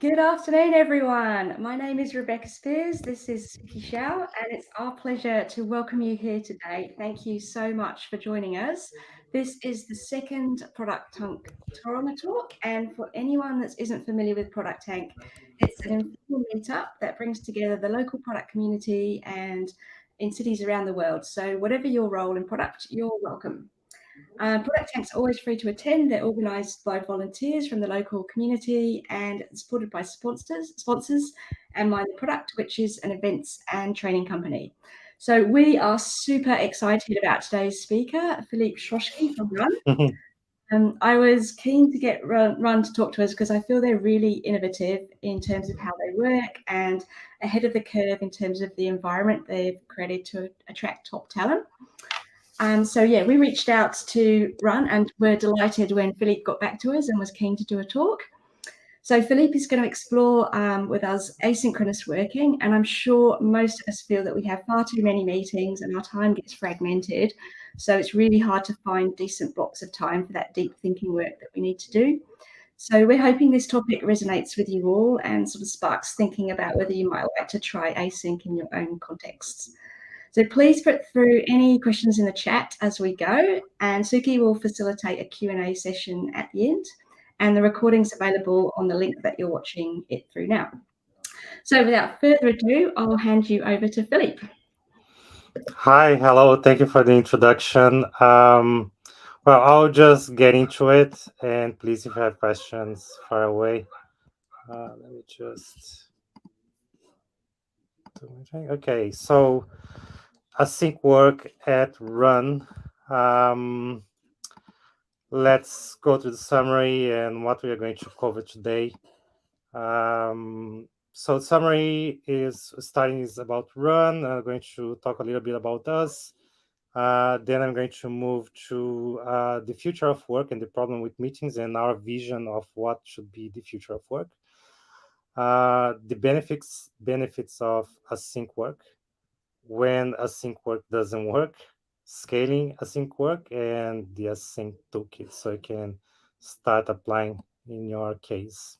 Good afternoon, everyone. My name is Rebecca Spears. This is Suki Xiao, and it's our pleasure to welcome you here today. Thank you so much for joining us. This is the second ProductTank Tauranga talk, and for anyone that isn't familiar with ProductTank, it's an informal meetup that brings together the local product community and in cities around the world. So whatever your role in product, you're welcome. ProductTanks are always free to attend. They're organised by volunteers from the local community and supported by sponsors and My Product, which is an events and training company. So we are super excited about today's speaker, Felipe Skroski from Runn. I was keen to get Runn to talk to us because I feel they're really innovative in terms of how they work and ahead of the curve in terms of the environment they've created to attract top talent. So yeah, we reached out to Runn and we're delighted when Philippe got back to us and was keen to do a talk. So Philippe is going to explore with us asynchronous working, and I'm sure most of us feel that we have far too many meetings and our time gets fragmented. So it's really hard to find decent blocks of time for that deep thinking work that we need to do. So we're hoping this topic resonates with you all and sort of sparks thinking about whether you might like to try async in your own contexts. So please put through any questions in the chat as we go, and Suki will facilitate a Q&A session at the end, and the recording's available on the link that you're watching it through now. So without further ado, I'll hand you over to Philippe. Hi, hello, thank you for the introduction. Well, I'll just get into it, and please, if you have questions, fire away. Let me just do my thing. Okay, so async work at Runn. Let's go to the summary and what we are going to cover today. So summary is starting is about Runn. I'm going to talk a little bit about us. Then I'm going to move to the future of work and the problem with meetings and our vision of what should be the future of work. The benefits of async work, when async work doesn't work, scaling async work, and the async toolkit so you can start applying in your case.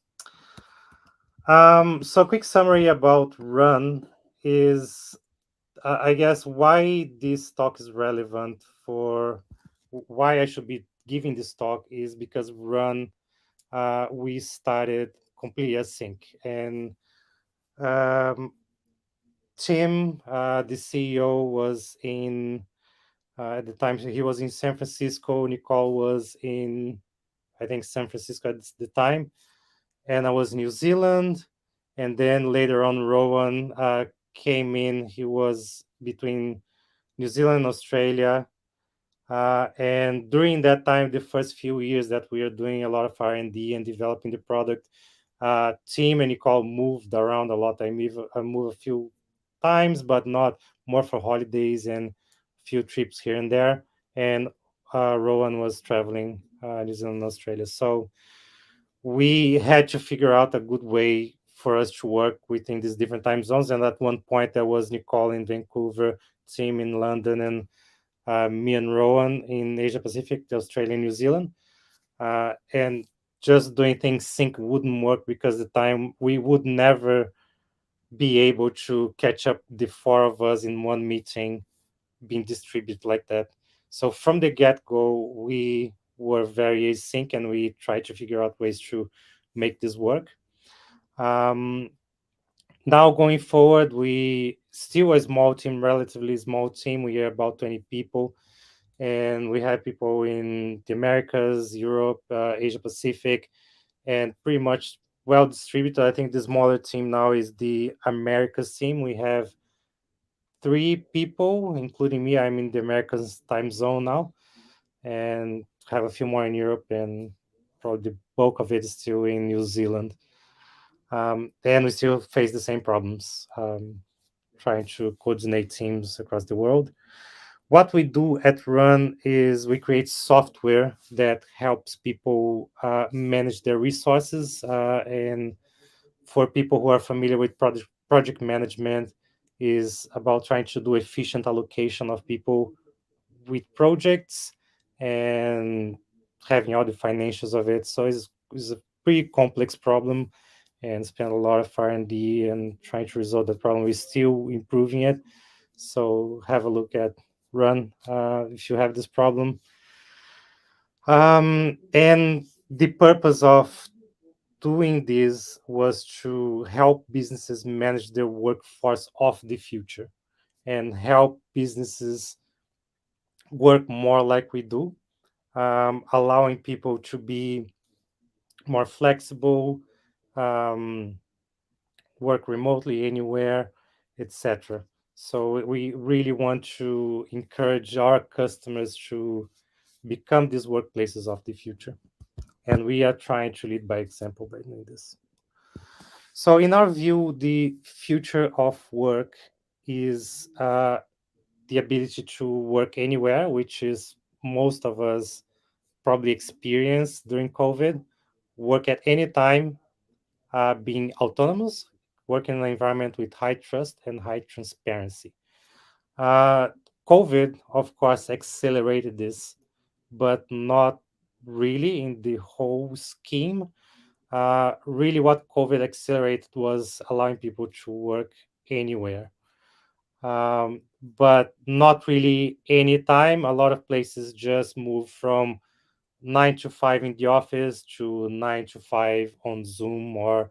So quick summary about Runn is I guess why this talk is relevant for why I should be giving this talk is because Runn, we started completely async. And Tim, the CEO, was in, at the time, he was in San Francisco. Nicole was in, I think, San Francisco at the time. And I was in New Zealand. And then later on, Rowan came in. He was between New Zealand and Australia. And during that time, the first few years that we are doing a lot of R&D and developing the product, Tim and Nicole moved around a lot. I moved a few times, but not more for holidays and a few trips here and there. And Rowan was traveling New Zealand and Australia. So we had to figure out a good way for us to work within these different time zones. And at one point, there was Nicole in Vancouver, Tim in London, and me and Rowan in Asia Pacific, Australia, and New Zealand. And just doing things sync wouldn't work because the time we would never be able to catch up the four of us in one meeting being distributed like that. So from the get-go, we were very async and we tried to figure out ways to make this work. Now going forward, we still a small team, relatively small team. We are about 20 people, and we have people in the Americas, Europe, Asia Pacific, and pretty much well distributed. I think the smaller team now is the Americas team. We have 3 people, including me. I'm in the Americas time zone now, and have a few more in Europe, and probably the bulk of it is still in New Zealand. And we still face the same problems, trying to coordinate teams across the world. What we do at Runn is we create software that helps people manage their resources. And for people who are familiar with project management, is about trying to do efficient allocation of people with projects and having all the financials of it. So it's a pretty complex problem, and spent a lot of R&D and trying to resolve that problem. We're still improving it. So have a look at Runn if you have this problem. And the purpose of doing this was to help businesses manage their workforce of the future and help businesses work more like we do, allowing people to be more flexible, um, work remotely anywhere, etc. So we really want to encourage our customers to become these workplaces of the future. And we are trying to lead by example by doing this. So, in our view, the future of work is the ability to work anywhere, which is most of us probably experienced during COVID. Work at any time, being autonomous, work in an environment with high trust and high transparency. Uh, COVID, of course, accelerated this, but not really in the whole scheme. Really, what COVID accelerated was allowing people to work anywhere, but not really anytime. A lot of places just moved from 9 to 5 in the office to 9 to 5 on Zoom or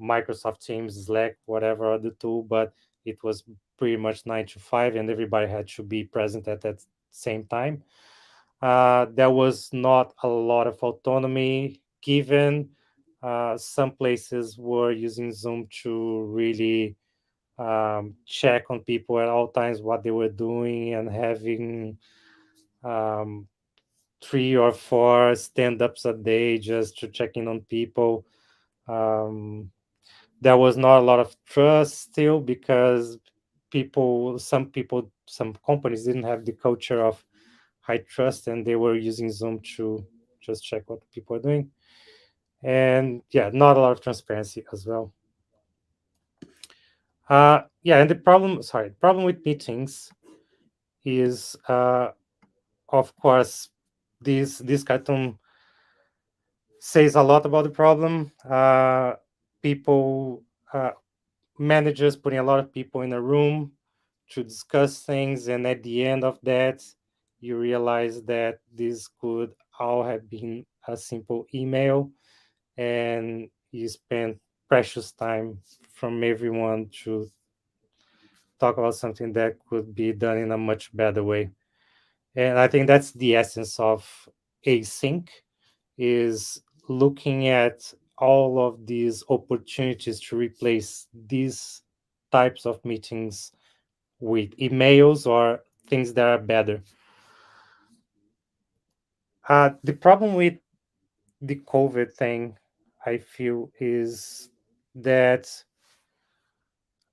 Microsoft Teams, Slack, whatever other tool, but it was pretty much 9 to 5, and everybody had to be present at that same time. There was not a lot of autonomy given. Some places were using Zoom to really check on people at all times what they were doing and having um, 3 or 4 stand-ups a day just to check in on people. Um, there was not a lot of trust still because some companies didn't have the culture of high trust, and they were using Zoom to just check what people are doing. And yeah, not a lot of transparency as well. Yeah, and the problem with meetings is, of course, this cartoon says a lot about the problem. People, managers putting a lot of people in a room to discuss things, and at the end of that, you realize that this could all have been a simple email, and you spend precious time from everyone to talk about something that could be done in a much better way. And I think that's the essence of async, is looking at all of these opportunities to replace these types of meetings with emails or things that are better. The problem with the COVID thing, I feel, is that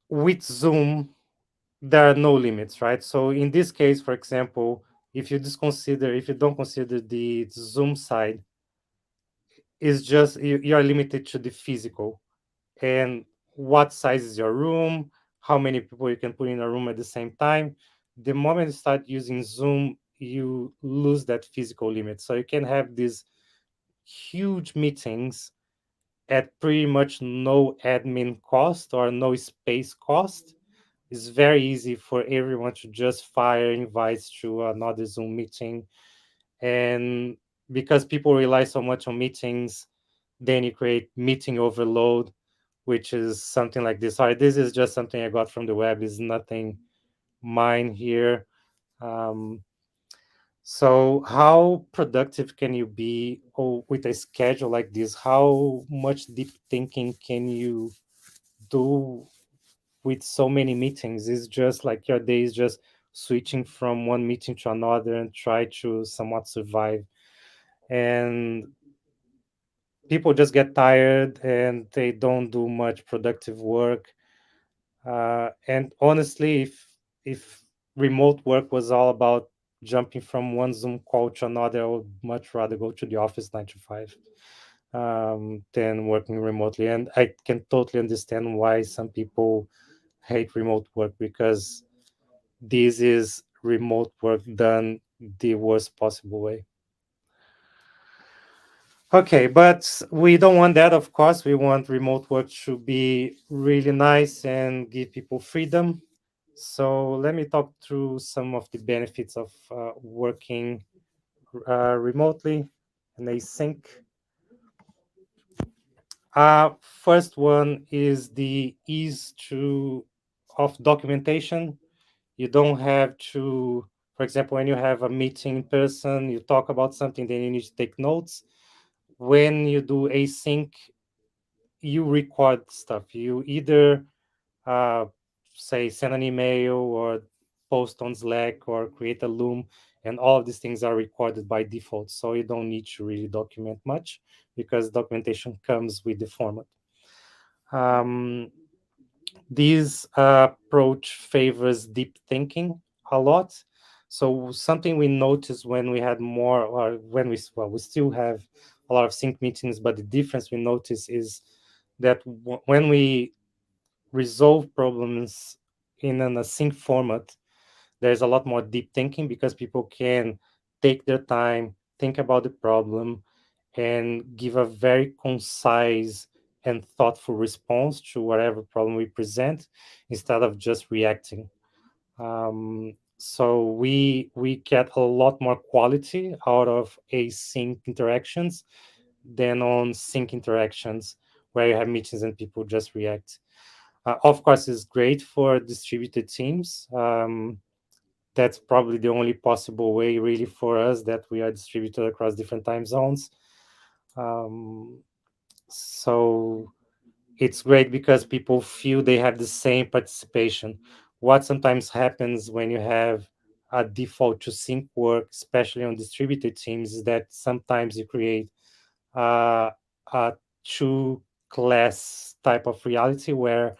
with Zoom, there are no limits, right? So in this case, for example, if you don't consider the Zoom side, it's just you are limited to the physical and what size is your room, how many people you can put in a room at the same time. The moment you start using Zoom, you lose that physical limit. So you can have these huge meetings at pretty much no admin cost or no space cost. It's very easy for everyone to just fire invites to another Zoom meeting. And because people rely so much on meetings, then you create meeting overload, which is something like this. Sorry, this is just something I got from the web. Is nothing mine here. Um, so, how productive can you be with a schedule like this? How much deep thinking can you do with so many meetings? It's just like your day is just switching from one meeting to another and try to somewhat survive. And people just get tired and they don't do much productive work. And honestly, if remote work was all about jumping from one Zoom call to another, I would much rather go to the office 9 to 5 than working remotely. And I can totally understand why some people hate remote work, because this is remote work done the worst possible way. Okay, but we don't want that, of course. We want remote work to be really nice and give people freedom. So let me talk through some of the benefits of working remotely and async. First one is the ease to of documentation. You don't have to, for example, when you have a meeting in person, you talk about something, then you need to take notes. When you do async, you record stuff. You either uh, say send an email or post on Slack or create a Loom, and all of these things are recorded by default. So you don't need to really document much because documentation comes with the format. Um, this approach favors deep thinking a lot. So something we noticed when we had more, or when we still have a lot of sync meetings, but the difference we notice is that when we resolve problems in an async format, there's a lot more deep thinking because people can take their time, think about the problem, and give a very concise and thoughtful response to whatever problem we present instead of just reacting. So we get a lot more quality out of async interactions than on sync interactions where you have meetings and people just react. Of course, it's great for distributed teams. That's probably the only possible way, really, for us that we are distributed across different time zones. Um, so it's great because people feel they have the same participation. What sometimes happens when you have a default to sync work, especially on distributed teams, is that sometimes you create a two class type of reality where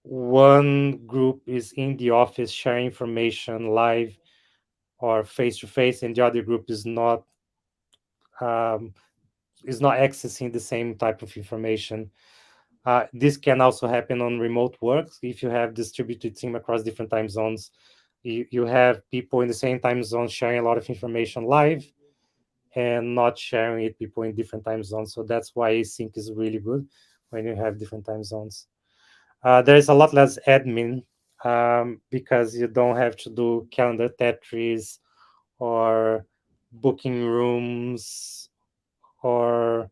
one group is in the office sharing information live or face to face, and the other group um, is not accessing the same type of information. This can also happen on remote work if you have distributed team across different time zones. You have people in the same time zone sharing a lot of information live and not sharing it people in different time zones. So that's why async is really good when you have different time zones. There's a lot less admin because you don't have to do calendar Tetris or booking rooms or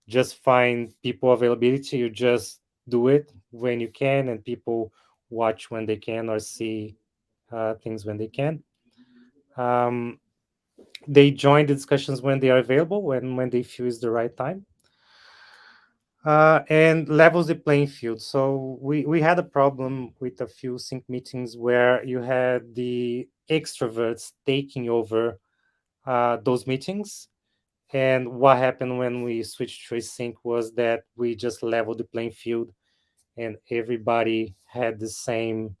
just find people availability. You just do it when you can, and people watch when they can or see things when they can. Um, they join the discussions when they are available, when they feel is the right time. And levels the playing field. So we had a problem with a few sync meetings where you had the extroverts taking over those meetings. And what happened when we switched to async was that we just leveled the playing field, and everybody had the same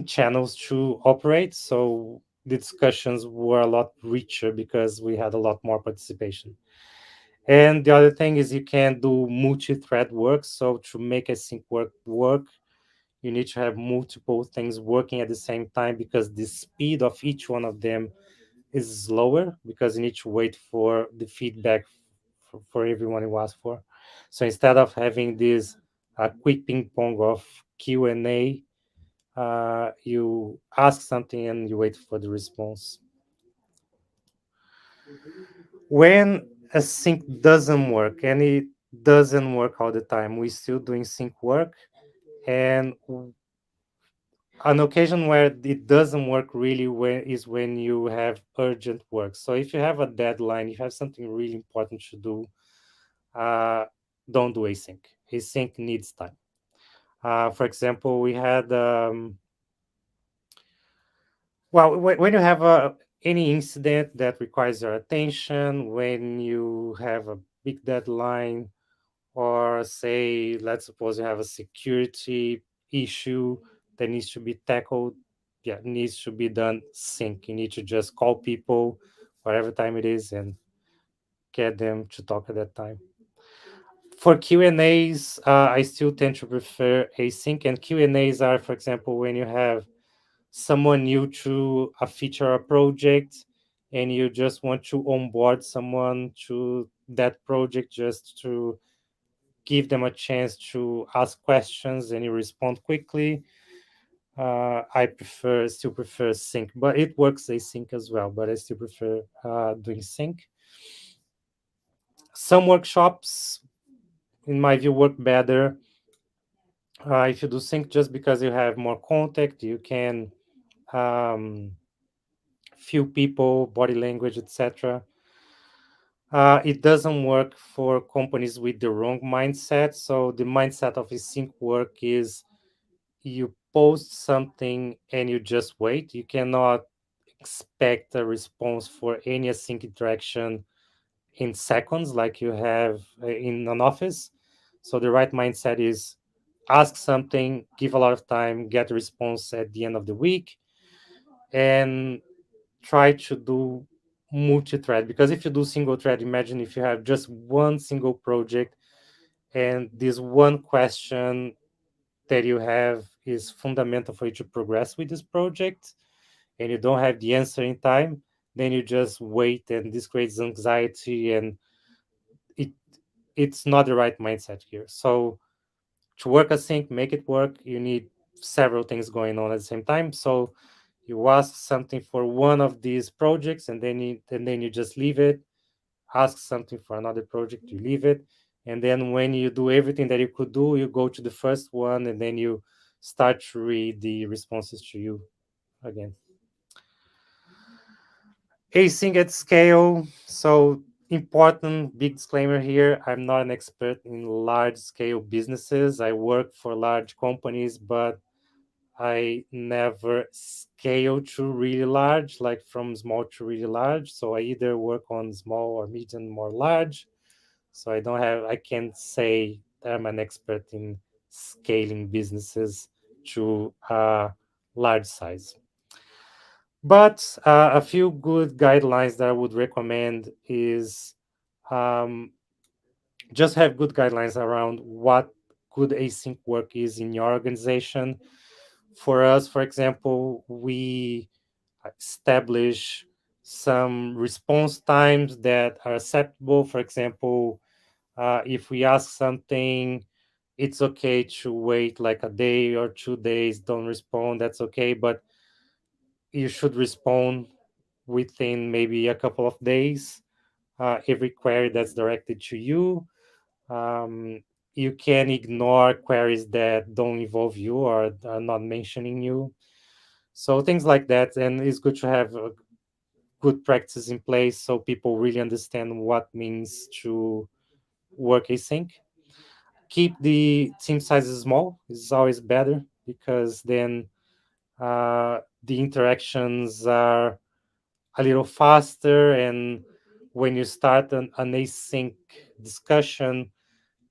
channels to operate. So the discussions were a lot richer because we had a lot more participation. And the other thing is you can do multi-thread work. So to make async work, you need to have multiple things working at the same time because the speed of each one of them is slower because you need to wait for the feedback for everyone you ask for. So instead of having this quick ping pong of Q&A, you ask something and you wait for the response. When a sync doesn't work, and it doesn't work all the time, we're still doing sync work, and an occasion where it doesn't work really is when you have urgent work. So if you have a deadline, you have something really important to do, uh, don't do async. Async needs time. For example, we had when you have any incident that requires your attention, when you have a big deadline, or say, let's suppose you have a security issue that needs to be tackled, yeah, it needs to be done sync. You need to just call people whatever time it is and get them to talk at that time. For Q&As, I still tend to prefer async, and Q&As are, for example, when you have someone new to a feature or project and you just want to onboard someone to that project just to give them a chance to ask questions and you respond quickly. I still prefer sync, but it works async as well, but I still prefer doing sync. Some workshops, in my view, work better if you do sync, just because you have more contact, you can um, feel people, body language, etc. It doesn't work for companies with the wrong mindset. So the mindset of async work is you post something and you just wait. You cannot expect a response for any async interaction in seconds like you have in an office. So the right mindset is ask something, give a lot of time, get a response at the end of the week, and try to do multi-thread. Because if you do single thread, imagine if you have just one single project and this one question that you have is fundamental for you to progress with this project and you don't have the answer in time, then you just wait, and this creates anxiety, and it it's not the right mindset here. So to work async, make it work, you need several things going on at the same time. So you ask something for one of these projects, and then you just leave it. Ask something for another project, you leave it, and then when you do everything that you could do, you go to the first one, and then you start to read the responses to you again. Async at scale. So important big disclaimer here, I'm not an expert in large scale businesses. I work for large companies, but I never scale to really large, like from small to really large. So I either work on small or medium or large. So I can't say that I'm an expert in scaling businesses to large size. But a few good guidelines that I would recommend is um, just have good guidelines around what good async work is in your organization. For us, for example, we establish some response times that are acceptable. For example, if we ask something, it's okay to wait like a day or 2 days, don't respond, that's okay. But you should respond within maybe a couple of days, every query that's directed to you. Um, you can ignore queries that don't involve you or are not mentioning you. So things like that. And it's good to have good practices in place so people really understand what means to work async. Keep the team sizes small is always better, because then the interactions are a little faster, and when you start an async discussion,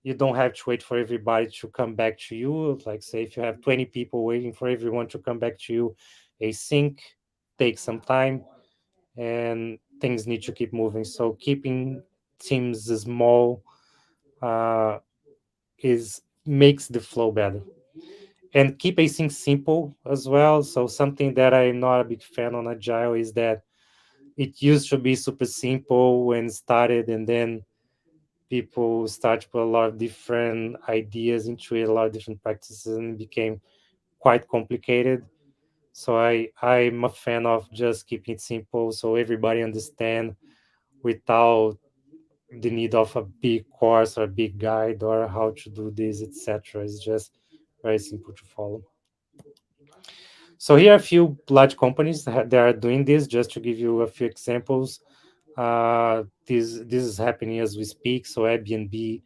you don't have to wait for everybody to come back to you. Like, say if you have 20 people waiting for everyone to come back to you, async takes some time and things need to keep moving. So keeping teams small uh, is makes the flow better. And keep async simple as well. So something that I'm not a big fan on Agile is that it used to be super simple when started, and then people start to put a lot of different ideas into it, a lot of different practices, and it became quite complicated. So I'm a fan of just keeping it simple so everybody understand, without the need of a big course or a big guide or how to do this, etc. It's just very simple to follow. So here are a few large companies that are doing this. Just to give you a few examples, this is happening as we speak. So Airbnb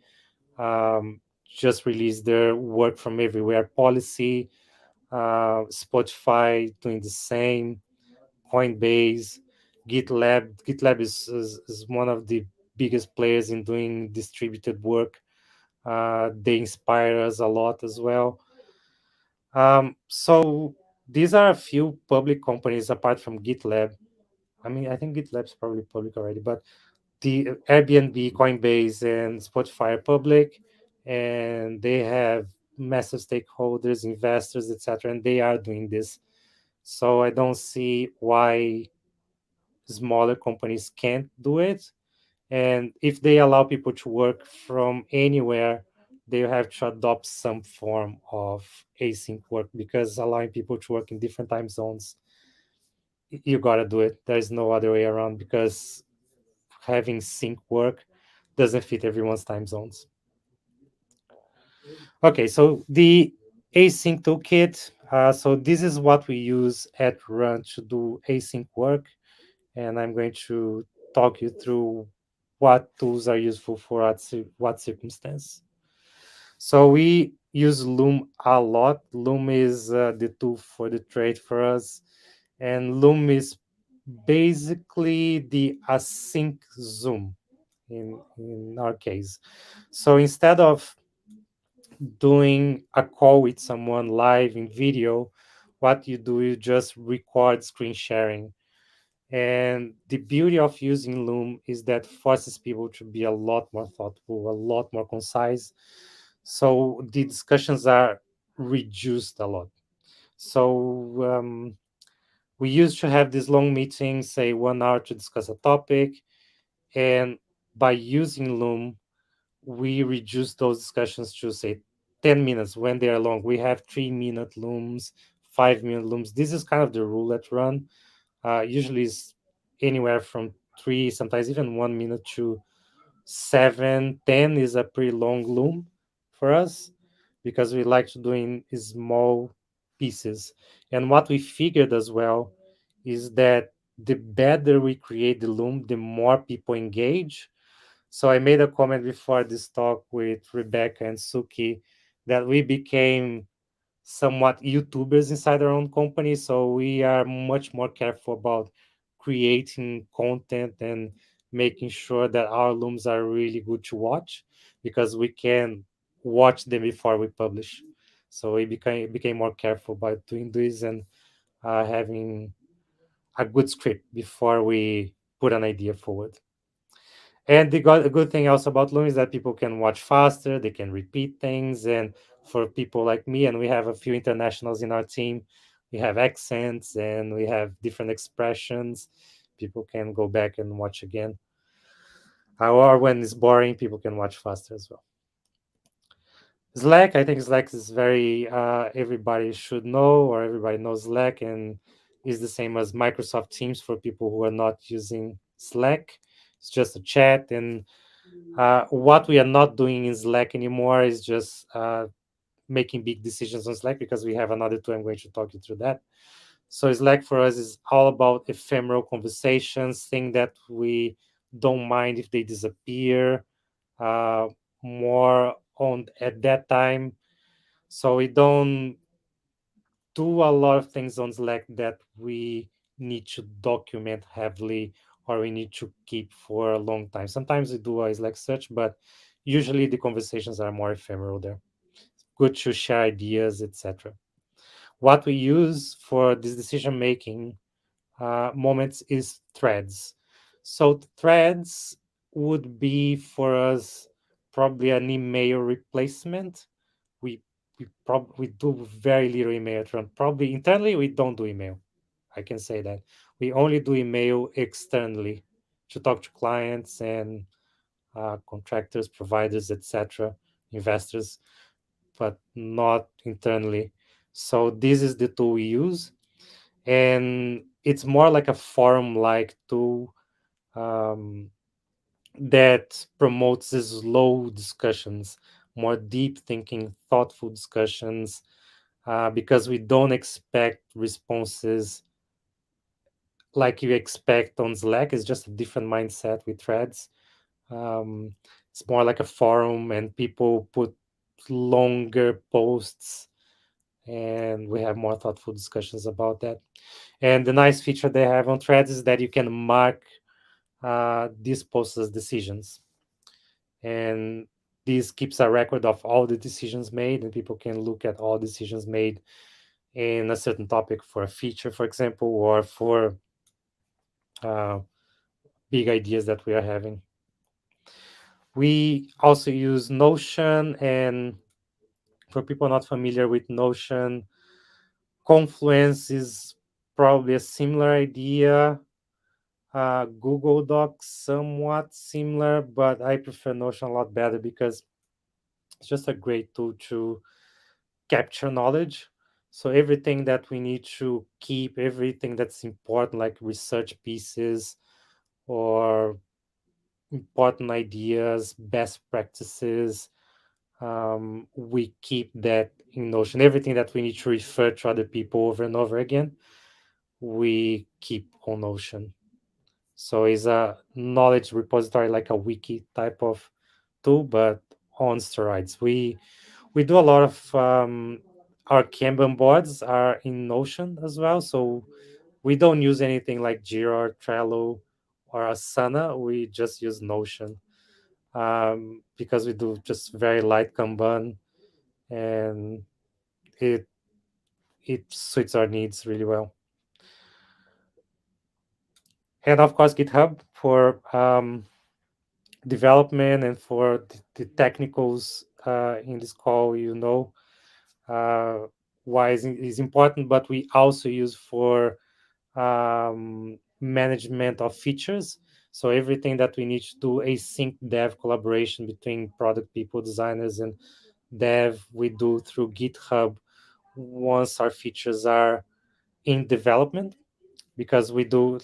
just released their work from everywhere policy. Spotify doing the same. Coinbase, GitLab is one of the biggest players in doing distributed work. They inspire us a lot as well. So these are a few public companies apart from GitLab. I mean, I think GitLab's probably public already, but the Airbnb, Coinbase, and Spotify are public, and they have massive stakeholders, investors, etc., and they are doing this. So I don't see why smaller companies can't do it. And if they allow people to work from anywhere, they have to adopt some form of async work, because allowing people to work in different time zones, you got to do it. There's no other way around, because having sync work doesn't fit everyone's time zones. Okay, so the async toolkit. So this is what we use at Run to do async work, and I'm going to talk you through what tools are useful for what circumstance. So we use Loom a lot. Loom is the tool for the trade for us, and Loom is basically the async Zoom in our case. So instead of doing a call with someone live in video, what you do is just record screen sharing. And the beauty of using Loom is that forces people to be a lot more thoughtful, a lot more concise. So the discussions are reduced a lot. So we used to have these long meetings, say 1 hour to discuss a topic. And by using Loom, we reduce those discussions to say 10 minutes when they are long. We have 3 minute looms, 5 minute looms. This is kind of the rule at Run. Usually is anywhere from 3, sometimes even 1 minute to 7, 10 is a pretty long loom for us, because we like to do in small pieces. And what we figured as well is that the better we create the loom, the more people engage. So I made a comment before this talk with Rebecca and Suki that we became somewhat YouTubers inside our own company. So we are much more careful about creating content and making sure that our looms are really good to watch, because we can watch them before we publish. So we became more careful by doing this, and having a good script before we put an idea forward. And the good thing also about Loom is that people can watch faster, they can repeat things. And for people like me, and we have a few internationals in our team, we have accents and we have different expressions. People can go back and watch again. Or when it's boring, people can watch faster as well. Slack, I think Slack is very, everybody should know, or everybody knows Slack, and is the same as Microsoft Teams for people who are not using Slack. It's just a chat. And what we are not doing in Slack anymore is just making big decisions on Slack, because we have another tool. I'm going to talk you through that. So Slack for us is all about ephemeral conversations, thing that we don't mind if they disappear, uh, more on at that time. So we don't do a lot of things on Slack that we need to document heavily, or we need to keep for a long time. Sometimes we do a Slack search, but usually the conversations are more ephemeral there. Good to share ideas, etc. What we use for this decision making moments is threads. So threads would be for us probably an email replacement. We we do very little email. Probably internally we don't do email. I can say that we only do email externally to talk to clients and contractors, providers, etc., investors, but not internally. So this is the tool we use, and it's more like a forum-like tool, um, that promotes slow discussions, more deep thinking, thoughtful discussions, because we don't expect responses like you expect on Slack. It's just a different mindset with threads. Um, it's more like a forum, and people put longer posts, and we have more thoughtful discussions about that. And the nice feature they have on threads is that you can mark these posts as decisions. And this keeps a record of all the decisions made, and people can look at all decisions made in a certain topic for a feature, for example, or for uh, big ideas that we are having. We also use Notion, and for people not familiar with Notion, Confluence is probably a similar idea. Google Docs somewhat similar, but I prefer Notion a lot better because it's just a great tool to capture knowledge. So everything that we need to keep, everything that's important, like research pieces or important ideas, best practices, we keep that in Notion. Everything that we need to refer to other people over and over again, we keep on Notion. So it's a knowledge repository, like a wiki type of tool, but on steroids. We do a lot of our Kanban boards are in Notion as well. So we don't use anything like Jira or Trello or Asana. We just use Notion because we do just very light Kanban, and it it suits our needs really well. And of course, GitHub for development and for the technicals in this call, uh, why is important, but we also use for management of features. So everything that we need to do async dev collaboration between product people, designers, and dev, we do through GitHub once our features are in development, because we do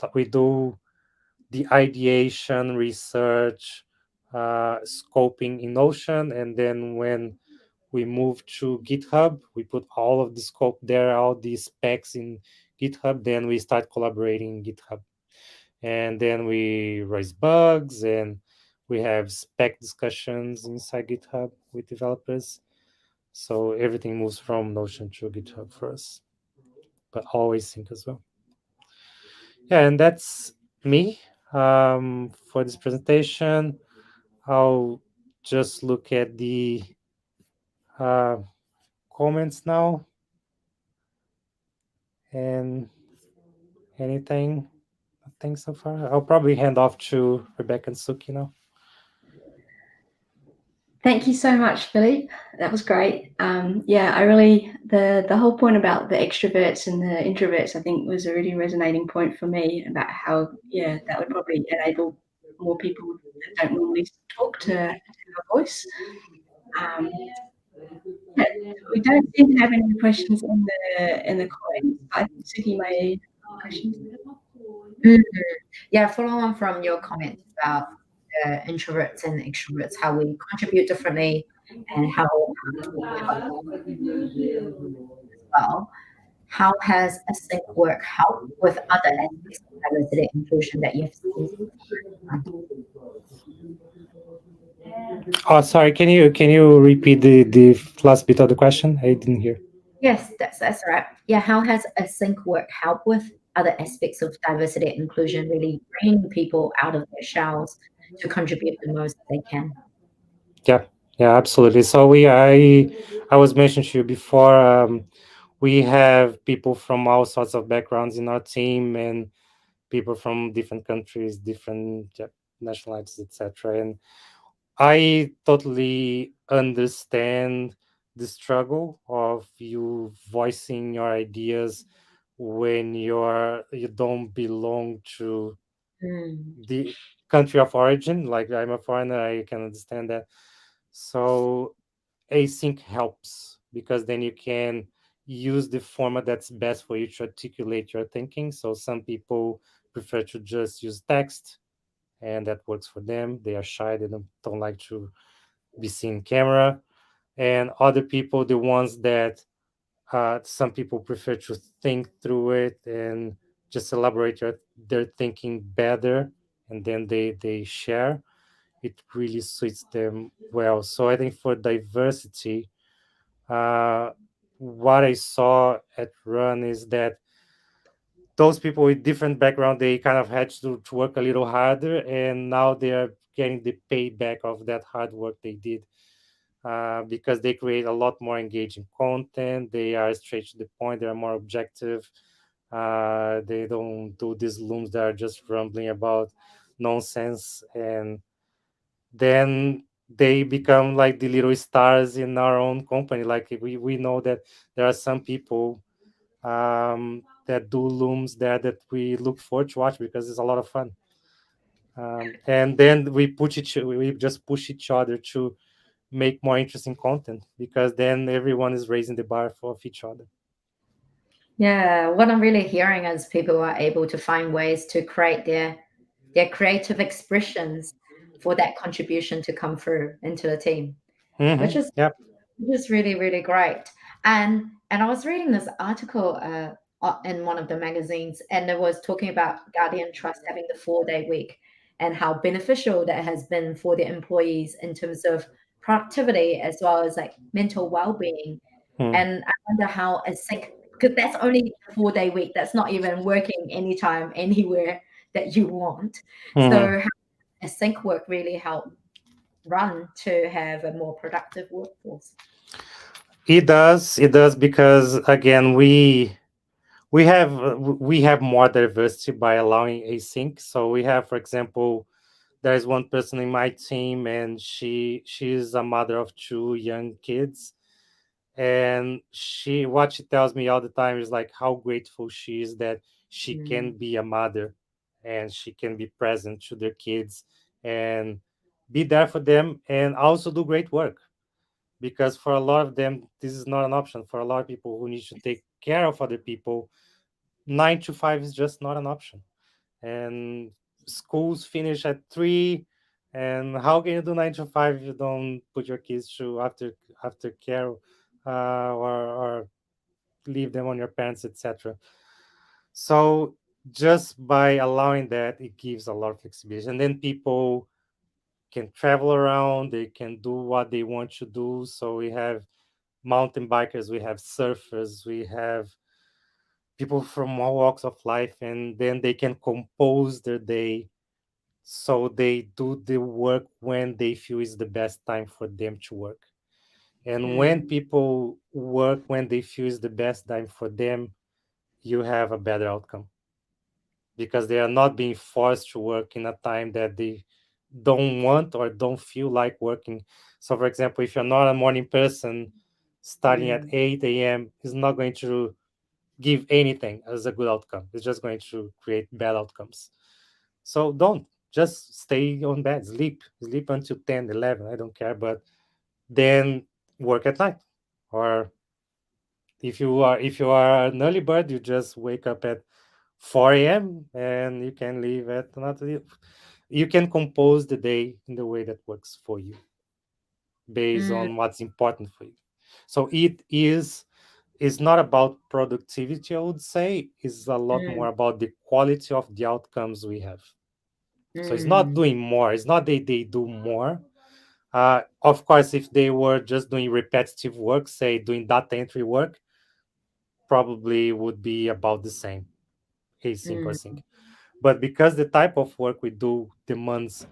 the ideation, research, scoping in Notion, and then when we move to GitHub, we put all of the scope there, all the specs in GitHub, then we start collaborating in GitHub. And then we raise bugs and we have spec discussions inside GitHub with developers. So everything moves from Notion to GitHub for us, but always sync as well. Yeah, and that's me for this presentation. I'll just look at the uh, comments now and anything. Nothing so far. I'll probably hand off to Rebecca and Suki now. Thank you so much, Philippe. That was great. Yeah, I really the whole point about the extroverts and the introverts, I think, was a really resonating point for me about how that would probably enable more people that don't normally talk to have a voice. Um, yeah, we don't seem to have any questions in the comments. I think Suki may have questions. Mhm. Yeah, follow on from your comment about introverts and extroverts, how we contribute differently and how as well. How has async work helped with other aspects of diversity and inclusion that you've seen? Oh, sorry. Can you repeat the last bit of the question? I didn't hear. Yes, that's right. Yeah, how has async work helped with other aspects of diversity and inclusion, really bringing people out of their shells to contribute the most they can? Yeah, yeah, absolutely. So I was mentioning to you before. We have people from all sorts of backgrounds in our team, and people from different countries, different nationalities, etc. And I totally understand the struggle of you voicing your ideas when you don't belong to Mm, the country of origin. Like, I'm a foreigner, I can understand that. So async helps because then you can use the format that's best for you to articulate your thinking. So some people prefer to just use text, and that works for them. They are shy, they don't like to be seen in camera. And other people, the ones that some people prefer to think through it and just elaborate their thinking better, and then they share. It really suits them well. So I think for diversity, uh, what I saw at Run is that those people with different background, they kind of had to work a little harder, and now they are getting the payback of that hard work they did, because they create a lot more engaging content. They are straight to the point. They are more objective. They don't do these looms that are just rambling about nonsense, and then they become like the little stars in our own company. Like, we know that there are some people that do looms there that we look forward to watch because it's a lot of fun. And then we just push each other to make more interesting content, because then everyone is raising the bar for each other. Yeah, what I'm really hearing is people are able to find ways to create their creative expressions for that contribution to come through into the team, which is Yep. really, really great. And I was reading this article in one of the magazines, and it was talking about Guardian Trust having the 4-day week and how beneficial that has been for the employees in terms of productivity as well as like mental well-being. Mm. And I wonder how async, because that's only a 4-day week. That's not even working anytime, anywhere that you want. Mhm. So how async work really help Run to have a more productive workforce? It does, because again, we have more diversity by allowing async. So we have, for example, there is one person in my team, and she's a mother of two young kids, and what she tells me all the time is like how grateful she is that she can Mm, be a mother, and she can be present to their kids, and be there for them, and also do great work, because for a lot of them this is not an option. For a lot of people who need to take care of other people, 9 to 5 is just not an option. And schools finish at 3, and how can you do 9 to 5 if you don't put your kids through after care, or leave them on your parents, etc. So just by allowing that, it gives a lot of flexibility, and then people can travel around, they can do what they want to do. So we have mountain bikers, we have surfers, we have people from all walks of life, and then they can compose their day, so they do the work when they feel is the best time for them to work. And when mm, people work when they feel is the best time for them, you have a better outcome, because they are not being forced to work in a time that they don't want or don't feel like working. So for example, if you're not a morning person, starting at mm, 8 a.m. is not going to give anything as a good outcome. It's just going to create bad outcomes. So don't, just stay on bed, sleep until 10, 11. I don't care, but then work at night. Or if you are an early bird, you just wake up at 4 a.m. and you can leave at another. You can compose the day in the way that works for you, based mm, on what's important for you. So it's not about productivity, I would say. It's a lot more mm, about the quality of the outcomes we have. So it's not mm, doing more. It's not they do more. Of course, if they were just doing repetitive work, say doing data entry work, probably would be about the same, async or mm, sync. But because the type of work we do demands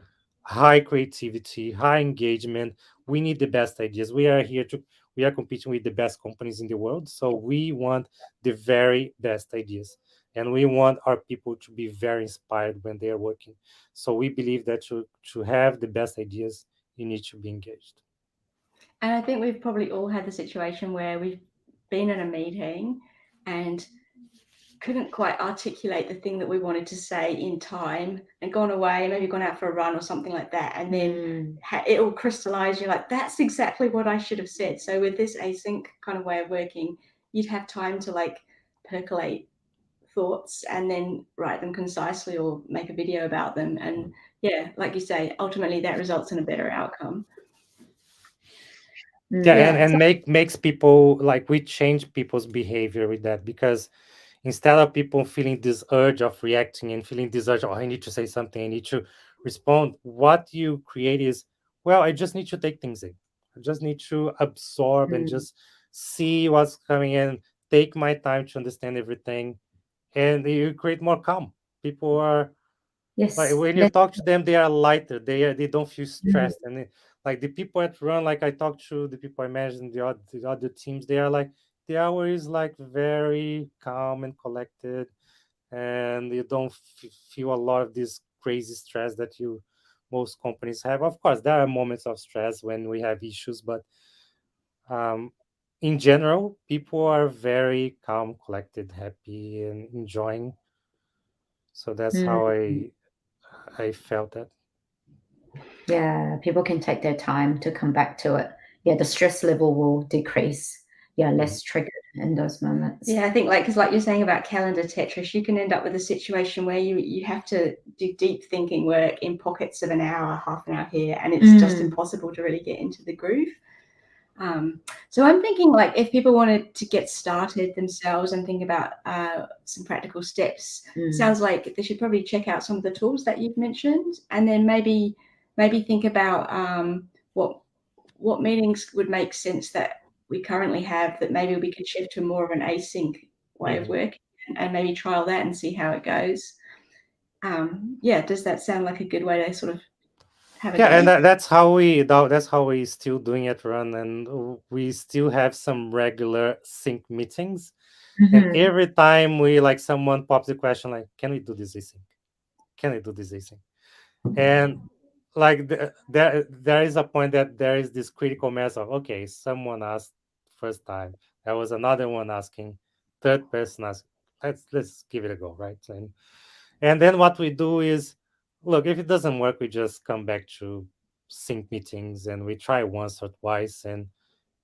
high creativity, high engagement, we need the best ideas. We are competing with the best companies in the world. So we want the very best ideas. And we want our people to be very inspired when they are working. So we believe that to have the best ideas, you need to be engaged. And I think we've probably all had the situation where we've been in a meeting and couldn't quite articulate the thing that we wanted to say in time, and gone away, maybe gone out for a run or something like that. And then mm, it all crystallized. You're like, that's exactly what I should have said. So with this async kind of way of working, you'd have time to like percolate thoughts and then write them concisely or make a video about them. And yeah, like you say, ultimately that results in a better outcome. Yeah, mm. and Yeah. and makes people, like, we change people's behavior with that, because instead of people feeling this urge of reacting and feeling this urge, oh, I need to say something, I need to respond, what you create is, well, I just need to take things in. I just need to absorb and Mm, just see what's coming in, take my time to understand everything, and you create more calm. People are, like, yes. when you talk to them, they are lighter. They don't feel Mm, stressed, and like the people at Run, like I talk to the people I manage in the other teams, they are like, they are always like very calm and collected, and you don't feel a lot of this crazy stress that you most companies have. Of course, there are moments of stress when we have issues, but um, in general, people are very calm, collected, happy, and enjoying. So that's mm, how mm. I felt that. Yeah, people can take their time to come back to it. Yeah, the stress level will decrease. Yeah, less triggered in those moments. Yeah, I think because like you're saying about calendar Tetris, you can end up with a situation where you have to do deep thinking work in pockets of an hour, half an hour here, and it's just impossible to really get into the groove. So I'm thinking if people wanted to get started themselves and think about some practical steps, sounds like they should probably check out some of the tools that you've mentioned, and then maybe think about what meetings would make sense that we currently have that maybe we could shift to more of an async way of working, and maybe trial that and see how it goes. Does that sound like a good way to sort of have a go? And that's how we still doing at Run, and we still have some regular sync meetings. And every time someone pops the question can we do this async? Can we do this async? And there is a point that there is this critical mass of, okay, someone asked first time, there was another one asking, third person asking, let's give it a go, right? And then what we do is, look, if it doesn't work, we just come back to sync meetings and we try once or twice, and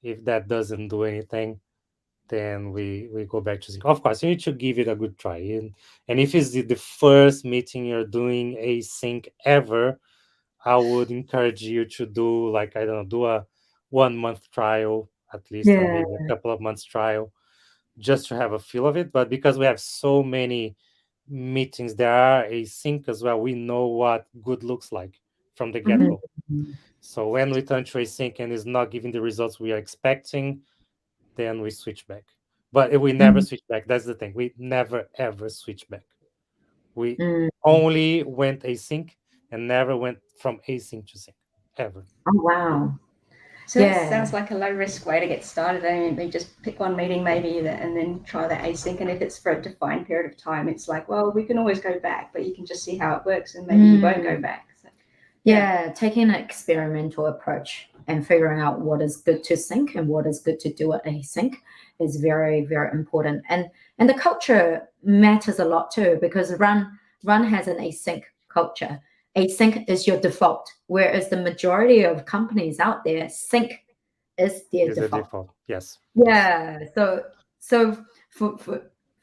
if that doesn't do anything, then we go back to sync. Of course, you need to give it a good try, and if it's the first meeting you're doing async ever, I would encourage you to do I don't know, do a 1 month trial at least, or maybe a couple of months trial, just to have a feel of it. But because we have so many meetings that are async as well, we know what good looks like from the get-go. So when we turn to async and is not giving the results we are expecting, then we switch back. But we never switch back. That's the thing. We never ever switch back. We only went async and never went from async to sync ever. Oh wow. So that sounds like a low risk way to get started. I mean, they just pick one meeting maybe and then try the async. And if it's for a defined period of time, it's well, we can always go back, but you can just see how it works and maybe you won't go back. So, taking an experimental approach and figuring out what is good to sync and what is good to do at async is very, very important. And the culture matters a lot too, because Runn has an async culture. Async is your default, whereas the majority of companies out there, sync is their default. Yes. Yeah. So for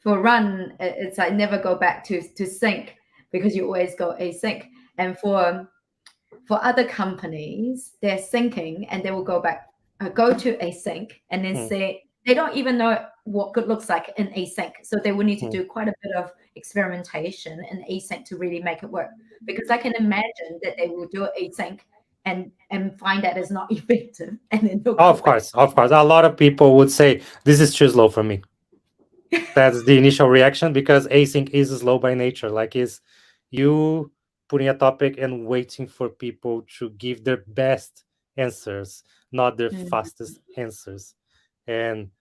Runn, it's never go back to sync because you always go async. And for other companies, they're syncing and they will go to async and then say they don't even know what good looks like in async. So they will need to do quite a bit of experimentation in async to really make it work. Because I can imagine that they will do async and find that it's not effective, and then they'll of course. A lot of people would say this is too slow for me. That's the initial reaction, because async is slow by nature. Is you putting a topic and waiting for people to give their best answers, not their fastest answers. And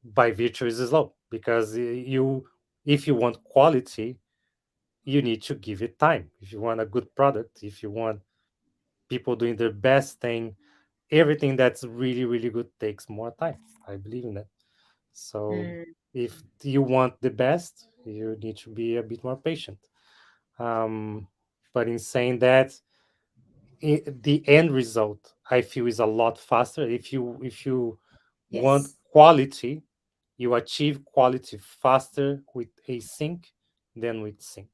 by virtue is slow, because if you want quality, you need to give it time. If you want a good product, if you want people doing their best thing, everything that's really, really good takes more time. I believe in that. So if you want the best, you need to be a bit more patient. But in saying that, the end result, I feel, is a lot faster. If you want quality, you achieve quality faster with async than with sync.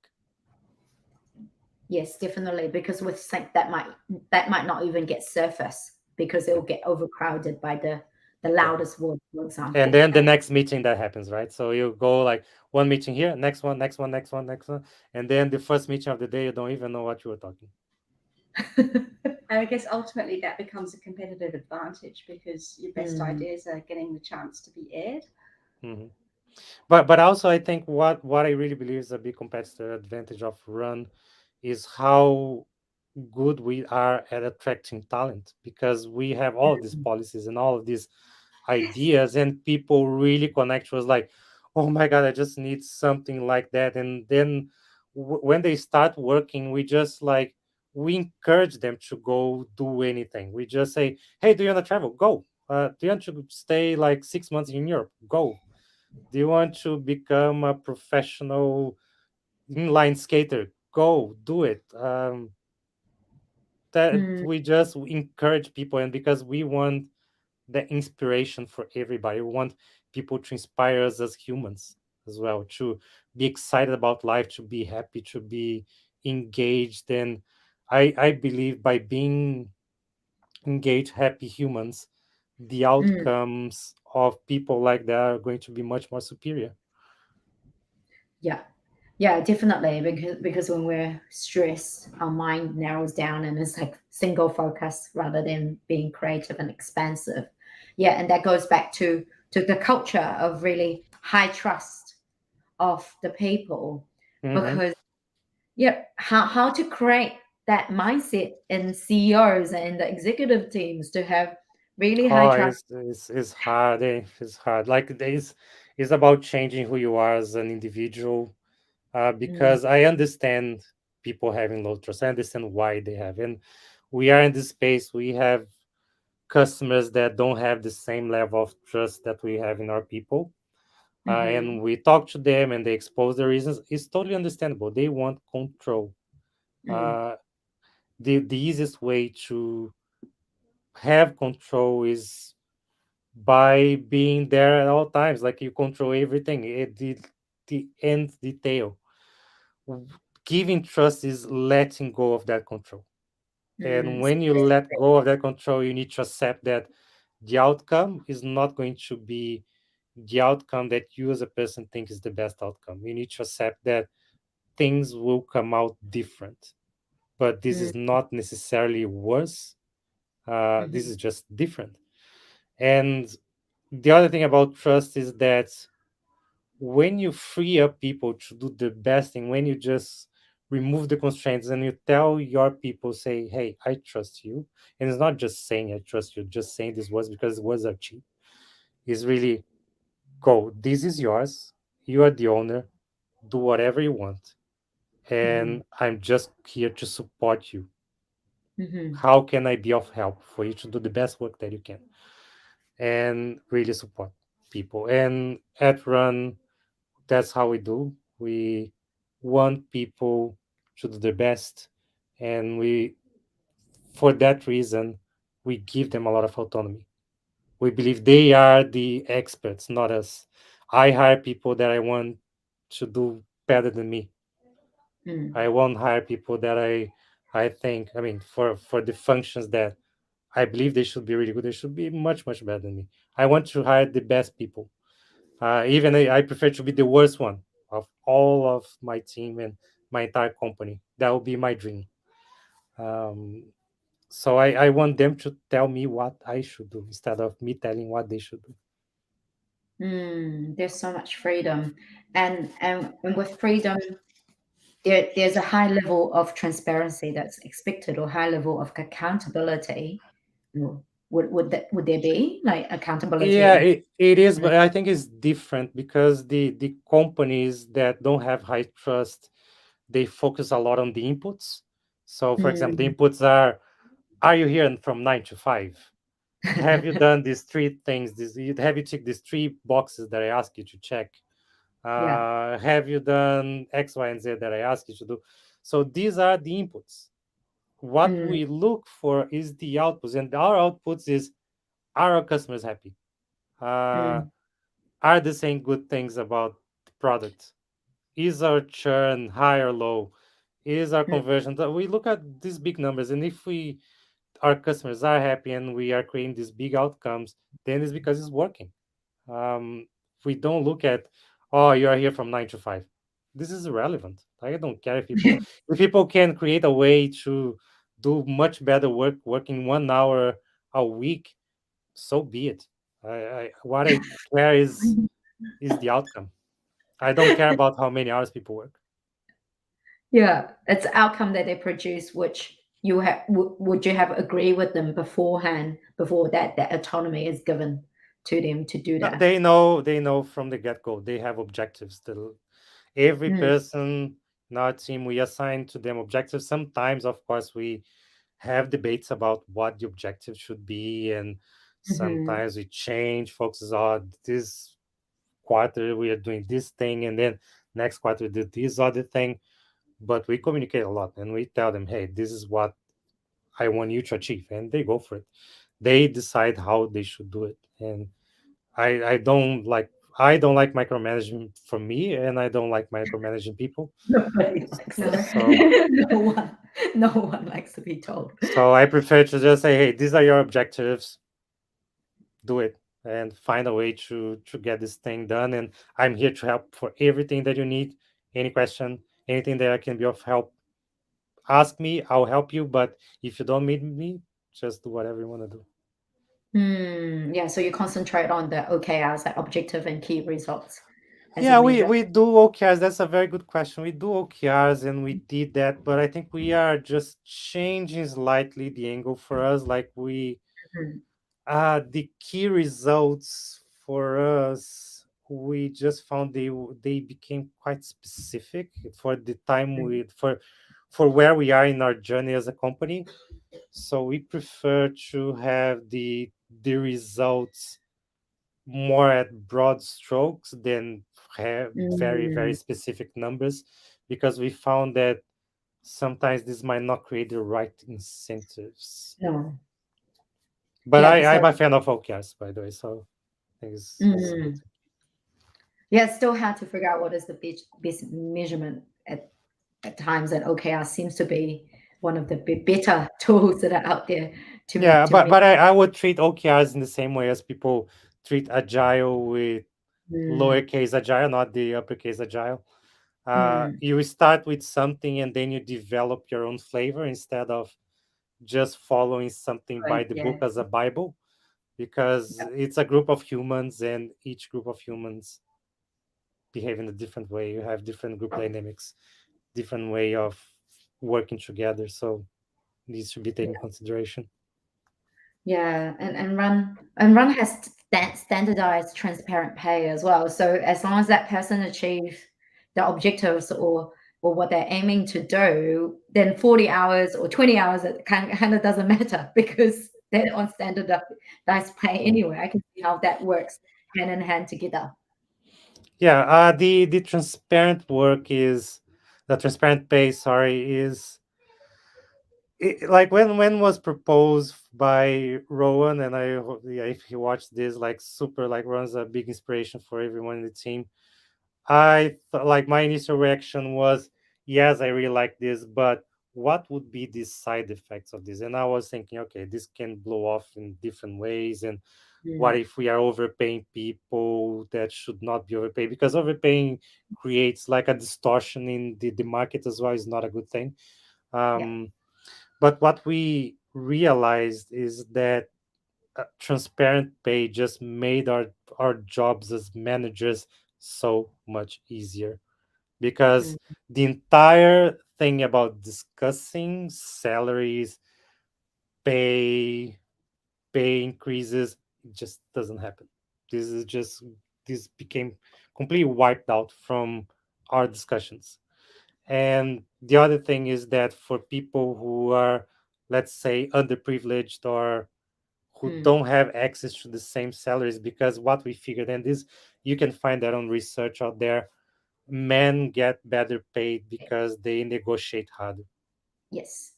Yes, definitely, because with sync that might not even get surface because it will get overcrowded by the loudest word, for example. And then the next meeting that happens, right? So you go one meeting here, next one, and then the first meeting of the day, you don't even know what you were talking. And I guess ultimately that becomes a competitive advantage because your best ideas are getting the chance to be aired. But also, I think what I really believe is a big competitive advantage of Runn is how good we are at attracting talent, because we have all of these policies and all of these ideas, and people really connect to us oh my god, I just need something like that. And then when they start working, we just we encourage them to go do anything. We just say, hey, do you want to travel? Go. Do you want to stay 6 months in Europe? Go. Do you want to become a professional inline skater? go do it. That Mm, we just encourage people, and because we want the inspiration for everybody, we want people to inspire us as humans as well, to be excited about life, to be happy, to be engaged. And I believe by being engaged, happy humans, the mm. outcomes of people like that are going to be much more superior. Yeah. Yeah, definitely. Because when we're stressed, our mind narrows down and is like single focus rather than being creative and expansive. Yeah, and that goes back to the culture of really high trust of the people. Hmm. Because yeah, how to create that mindset in CEOs and the executive teams to have really high Oh, trust. it's hard. It's hard. Like it's about changing who you are as an individual. Mm, Because I understand people having low trust. I understand why they have, and we are in this space. We have customers that don't have the same level of trust that we have in our people, mm-hmm, and we talk to them, and they expose the reasons. It's totally understandable. They want control. mm, Uh, the easiest way to have control is by being there at all times. Like you control everything, the end detail. Giving trust is letting go of that control. And so when you very let go of that control, you need to accept that the outcome is not going to be the outcome that you as a person think is the best outcome. You need to accept that things will come out different, but this mm, is not necessarily worse. This mm-hmm, is just different. And the other thing about trust is that when you free up people to do the best thing, when you just remove the constraints and you tell your people, say, hey, I trust you. And it's not just saying I trust you, just saying these words because words are cheap. It's really go, this is yours. You are the owner. Do whatever you want. mm-hmm, And I'm just here to support you. mm-hmm, How can I be of help for you to do the best work that you can? And really support people. And at Run, that's how we do. We want people to do their best, and for that reason, we give them a lot of autonomy. We believe they are the experts, not us. I hire people that I want to do better than me. mm, I won't hire people that I think, I mean, for the functions that I believe they should be really good, they should be much better than me. I want to hire the best people. Even I prefer to be the worst one of all of my team and my entire company. That would be my dream. Um, so I want them to tell me what I should do instead of me telling what they should do. mm. There's so much freedom, and with freedom, there's a high level of transparency that's expected, or high level of accountability. Mm. Would there be like accountability Yeah, and it is, but I think it's different because the companies that don't have high trust, they focus a lot on the inputs. So, for example, the mm, inputs are you here from 9 to 5? Have you done these three things? Have you ticked these three boxes that I ask you to check? yeah, Have you done X, Y, and Z that I ask you to do? So these are the inputs. What mm, we look for is the outputs, and our outputs is, are our customers happy? Uh, mm, are they saying good things about the product? Is our churn high or low? Is our mm, conversion? We look at these big numbers, and if we our customers are happy and we are creating these big outcomes, then it's because it's working. Um, we don't look at, oh, you are here from 9 to 5. This is irrelevant. I don't care if people can create a way to do much better work working 1 hour a week, so be it. What I care is the outcome. I don't care about how many hours people work. yeah. It's the outcome that they produce, which you have. Would you have agree with them beforehand, before that autonomy is given to them to do that? They know from the get-go. They have objectives. Every Mm, person in our team, we assign to them objectives. Sometimes, of course, we have debates about what the objective should be, and mm-hmm, sometimes we change focuses on this quarter we are doing this thing, and then next quarter we do this other thing. but we communicate a lot and we tell them, hey, this is what I want you to achieve, and they go for it. They decide how they should do it, and I don't like micromanagement for me, and I don't like micromanaging people. Nobody likes No. it. So No one likes to be told. so I prefer to just say, hey, these are your objectives, do it, and find a way to get this thing done. And I'm here to help for everything that you need. Any question, anything that I can be of help, ask me, I'll help you. But if you don't need me, just do whatever you want to do. Yeah, so you concentrate on the OKRs, like objective and key results, as Yeah, a we measure. we do OKRs. That's a very good question. We do OKRs and we did that, but I think we are just changing slightly the angle for us. Like Mhm. the key results for us, we just found they became quite specific for the time Mm. for where we are in our journey as a company. So we prefer to have the results more at broad strokes than have very very Mm, specific numbers, because we found that sometimes this might not create the right incentives. no. But Yeah, I'm so a fan of OKRs, by the way, so I think it's a good mm, thing. yeah, it's still hard to figure out what is the best measurement at times, and OKR seems to be one of the better tools that are out there Yeah, to but measure. I would treat OKRs in the same way as people treat agile with Mm, lowercase agile, not the uppercase agile. mm, You start with something and then you develop your own flavor instead of just following something by right, the book yeah, as a Bible, because yeah, it's a group of humans and each group of humans behave in a different way. You have different group dynamics, different way of working together. So needs to be taken into consideration. yeah, and Run has standardized transparent pay as well. So as long as that person achieves the objectives or what they're aiming to do, then 40 hours or 20 hours it kind of doesn't matter because they're on standardized pay anyway. I can see how that works hand in hand together. Yeah, the transparent work is the transparent pay. Sorry, is like when was proposed by Rowan, and I hope, yeah, if he watched this, like super, like Rowan's a big inspiration for everyone in the team. Like my initial reaction was, yes, I really like this, but what would be the side effects of this? And I was thinking, okay, this can blow off in different ways, and what Mm, if we are overpaying people that should not be overpaid? Because overpaying creates like a distortion in the market as well, is not a good thing. yeah. um, but what we realized is that transparent pay just made our jobs as managers so much easier, because Mm, the entire thing about discussing salaries, pay, pay increases, it just doesn't happen. This is just this became completely wiped out from our discussions. And the other thing is that for people who are, let's say, underprivileged or who mm, don't have access to the same salaries, because what we figured, and this you can find that on research out there, men get better paid because they negotiate harder, yes.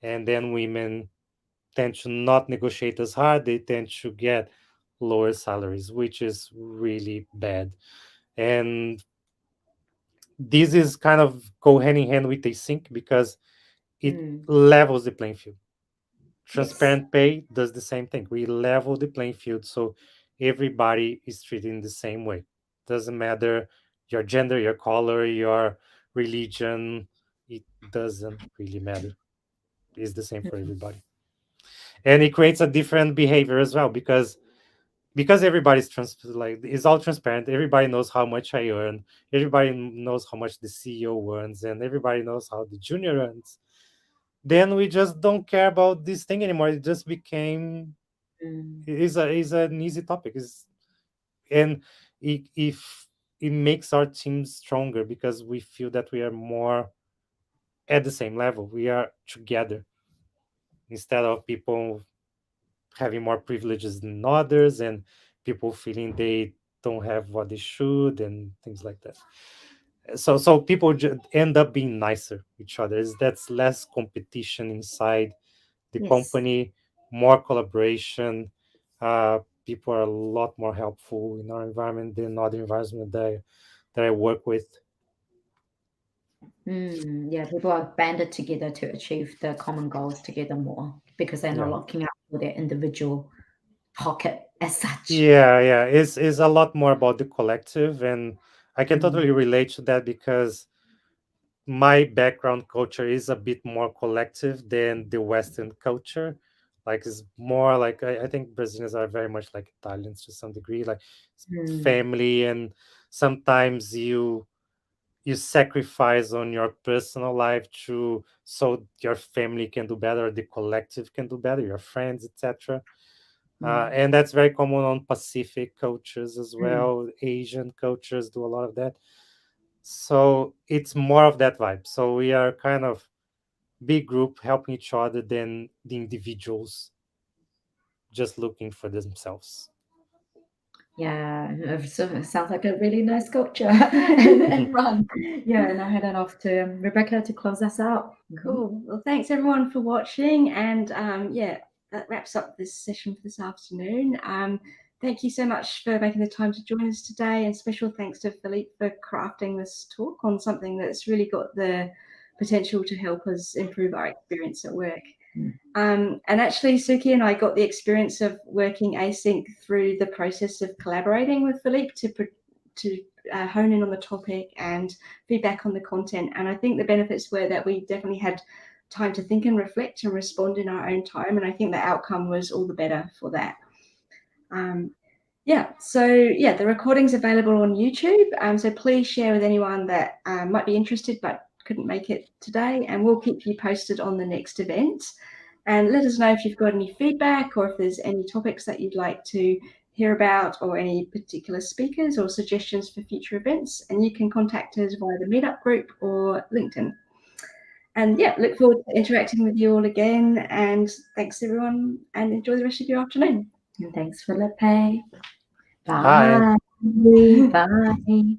and then women tend to not negotiate as hard, they tend to get lower salaries, which is really bad. And this is kind of go hand in hand with async, because it Mm, levels the playing field. yes. Transparent pay does the same thing. We level the playing field so everybody is treated in the same way. Doesn't matter your gender, your color, your religion. It doesn't really matter. It's the same for Mm, everybody. And it creates a different behavior as well, because everybody's like is all transparent. Everybody knows how much I earn. Everybody knows how much the CEO earns, and everybody knows how the junior earns. Then we just don't care about this thing anymore. It just became mm, is an easy topic. Is and if it makes our team stronger, because we feel that we are more at the same level. We are together instead of people having more privileges than others and people feeling they don't have what they should and things like that. So people end up being nicer with each other. That's less competition inside the Yes. company, more collaboration. People are a lot more helpful in our environment than other environment that I work with. Yeah, people are banded together to achieve the common goals together more because they're not Yeah. looking out for their individual pocket as such. Yeah. It's a lot more about the collective, and I can Mm. totally relate to that because my background culture is a bit more collective than the Western culture. Like it's more like I think Brazilians are very much like Italians to some degree, like Mm. family, and sometimes you sacrifice on your personal life to so your family can do better, the collective can do better, your friends, etc. Mm. And that's very common on Pacific cultures as Mm. well. Asian cultures do a lot of that. So it's more of that vibe. So we are kind of big group helping each other than the individuals just looking for themselves. Yeah, so it sounds like a really nice culture and Run. Yeah, and I head on off to Rebecca to close us out. Cool. Well, thanks everyone for watching, and yeah, that wraps up this session for this afternoon. Thank you so much for making the time to join us today, and special thanks to Philippe for crafting this talk on something that's really got the potential to help us improve our experience at work. And actually, Suki and I got the experience of working async through the process of collaborating with Philippe to hone in on the topic and feedback on the content. And I think the benefits were that we definitely had time to think and reflect and respond in our own time. And I think the outcome was all the better for that. The recording's available on YouTube. So please share with anyone that might be interested but couldn't make it today, and we'll keep you posted on the next event. And let us know if you've got any feedback or if there's any topics that you'd like to hear about or any particular speakers or suggestions for future events. And you can contact us via the Meetup group or LinkedIn. And yeah, look forward to interacting with you all again. And thanks everyone, and enjoy the rest of your afternoon. And thanks, Felipe. Hi. Bye. Bye.